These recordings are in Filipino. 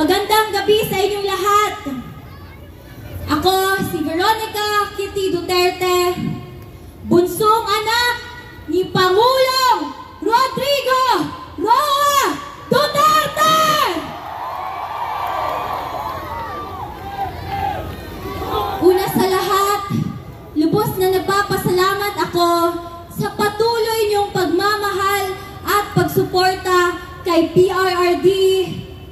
Magandang gabi sa inyong lahat. Ako si Veronica Kitty Duterte, bunsong anak ni Pangulong Rodrigo Roa Duterte! Una sa lahat, lubos na nagpapasalamat ako sa patuloy niyong pagmamahal at pagsuporta kay PRRD,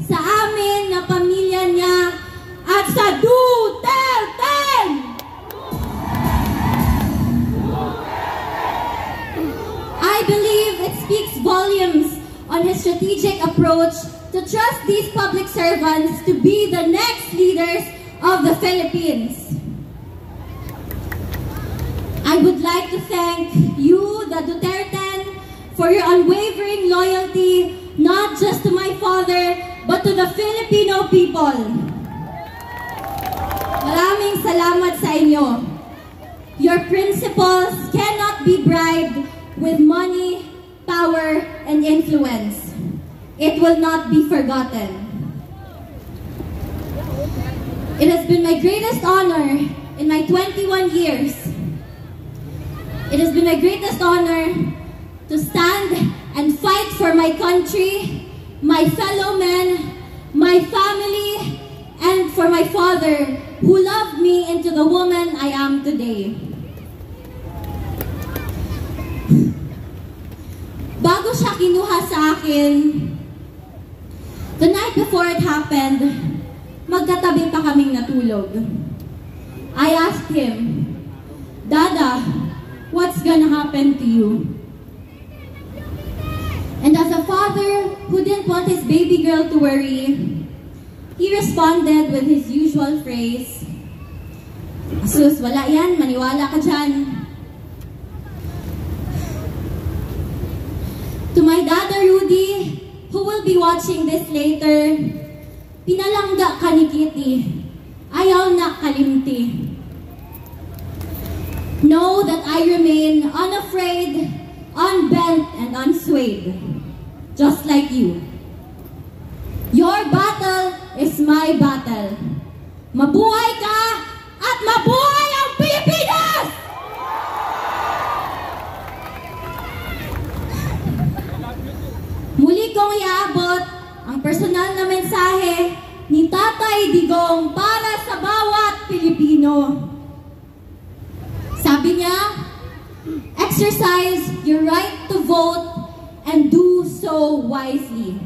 sa amin na pamilya niya, at sa Duterte! I believe it speaks volumes on his strategic approach to trust these public servants to be the next leaders of the Philippines. I would like to thank you, the Duterte, for your unwavering loyalty, not just to my father, but to the Filipino people. Maraming salamat sa inyo. Your principles cannot be bribed with money, power, and influence. It will not be forgotten. It has been my greatest honor in my 21 years. It has been my greatest honor to stand and fight for my country, my fellow men, my family, and for my father, who loved me into the woman I am today. Bago siya kinuha sa akin, the night before it happened, magkatabi pa kaming natulog. I asked him, "Dada, what's gonna happen to you?" And as a father who didn't want his baby girl to worry, he responded with his usual phrase, "Asus, wala yan, maniwala ka dyan." To my Dada Rudy, who will be watching this later, pinalangga ka ni Kitty, ayaw na kalimti. Know that I remain unafraid, unbent, and unswayed, just like you. Your battle is my battle. Mabuhay ka at mabuhay ang Pilipinas! Muli kong iaabot ang personal na mensahe ni Tatay Digong para sa bawat Pilipino. Sabi niya, exercise your right to vote and do so wisely.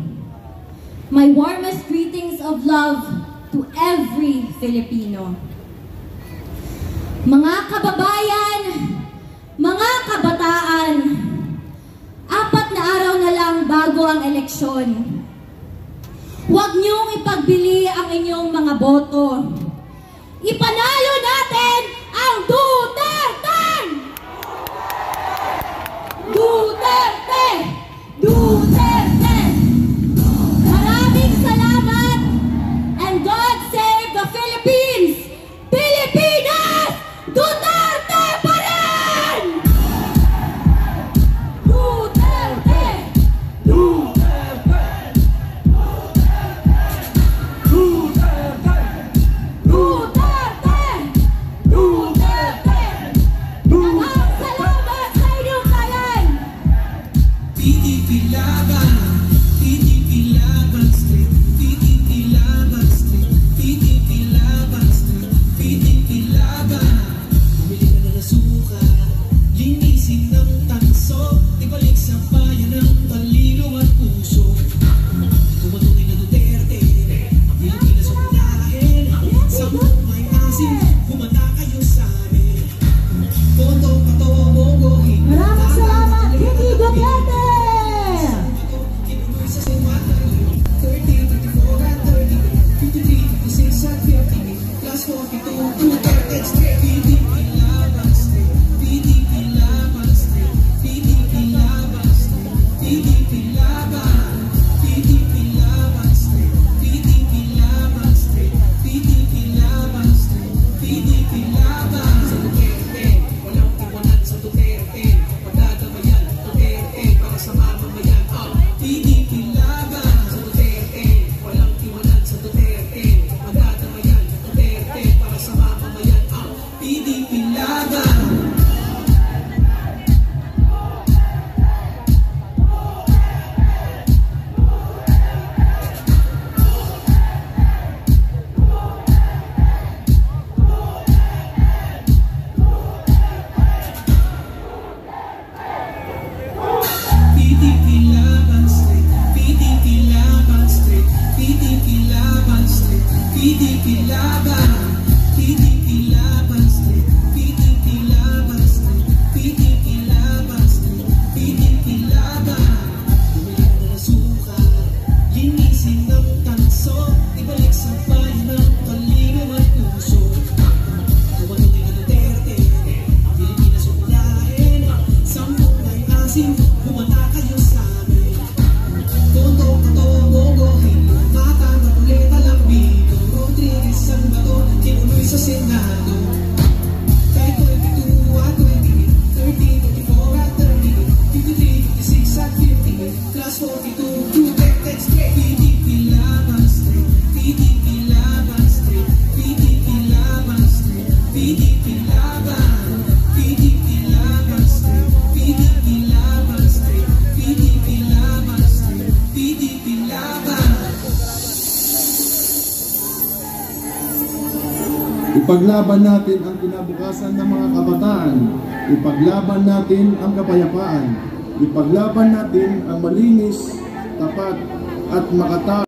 My warmest greetings of love to every Filipino. Mga kababayan, mga kabataan, 4 na araw na lang bago ang eleksyon. Huwag niyong ipagbili ang inyong mga boto. Ipanalo natin ang Duterte! Duterte! Duterte! Maraming salamat, and God save the Philippines! Pilipinas! Duterte pa rin! Duterte! Duterte! Duterte! Duterte! Duterte! Maraming salamat sa inyong kalan! PDP laban, PDP laban street, PDP laban street, PDP laban street, PDP laban. Bumili ka na ng suka, linisin ng tanso, ibalik sa bayan ng talino at puso. Tumatuloy na Duterte, ang Pilipinas ang unahin, sa may asin, humanda kayo sa amin. Boto, patoa, bogohin. Maraming salamat, Kitty Duterte! PDP laban sa Duterte, walang iwanan sa Duterte. straight. Class 42, protected straight. PDP laban straight. PDP laban straight. PDP laban straight. PDP laban. PDP laban straight. PDP laban straight. PDP laban straight. PDP laban. Ipaglaban natin ang kinabukasan ng mga kabataan. Ipaglaban natin ang kapayapaan. Ipaglaban natin ang malinis, tapat at makatao.